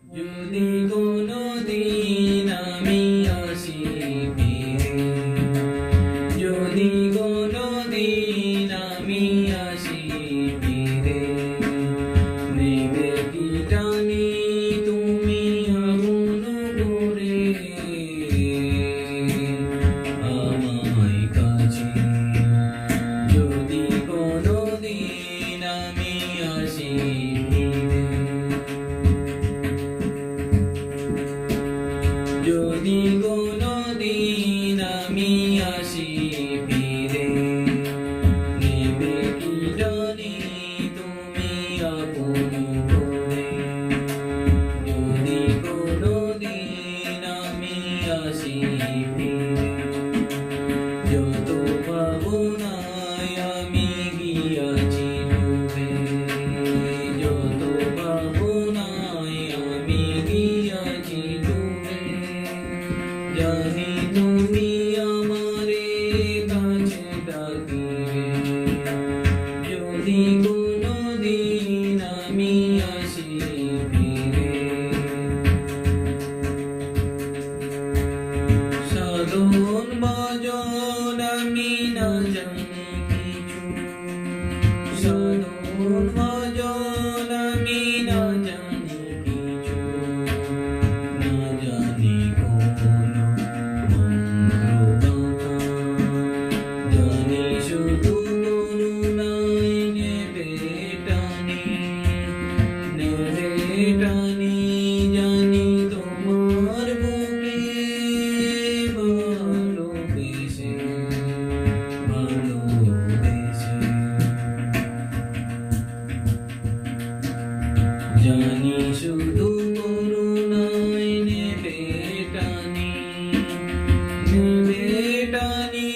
যদি কোনোদিন আমি আসি ফিরে, যদি কোনোদিন আমি আসি ফিরে, নেবে কি জানি তুমি আপন করে আমায় কাছে। যদি কোনোদিন আমি আসি ফিরে, যদি কোনোদিন আমি আসি ফিরে, নেবে কি জানি তুমি আপন করে। যদি কোনোদিন আমি আসি ফিরে, যত ভাবনায় আমি গিয়াছি ডুবে, যত ভাবনায় আমি গিয়াছি ডুবে, জানি তুমি আমারে কাছে ডাকিবে। যদি কোনোদিন আমি আসি ফিরে, সাধন ভজন আমি না জানি কিছু, সাধন ভজন আমি না জানি কিছু, না জানি কোনো মন্ত্রগাথা, জানি শুধু করুণায় নেবে টানি, নেবে টানি, জানি তোমার বুকে ভালোবেসে, ভালোবেসে, জানি শুধু করুণায় নেবে টানি, নেবে টানি,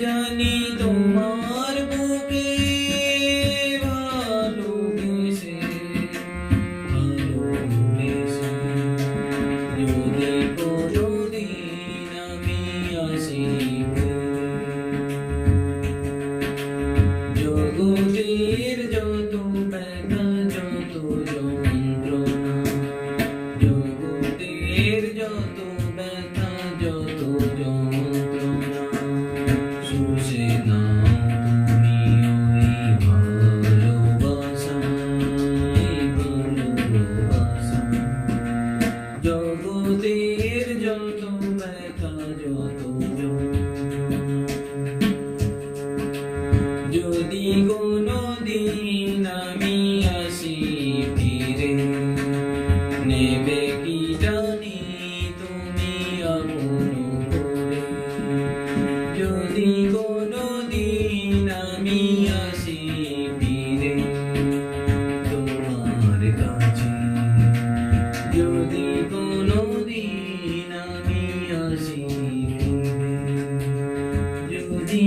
জানি তোমার বুকে ভালোবেসে, ভালোবেসে। যদি কোনোদিন আমি আসি ফিরে, জগতের যত ব্যথা যত যন্ত্রণা, জগতের যত ব্যথা যত যন্ত্রণা, শুষে নাও তুমি ওই ভালোবাসা, এই ভালোবাসা। জগতের যত ব্যথা যত যন্ত্রণা, যদি কোনোদিন আমি আসি ফিরে, নেবে কি জানি তুমি আপন করে। যদি কোনোদিন আমি আসি ফিরে তোমার কাছে, যদি কোনোদিন আমি আসি ফিরে, যদি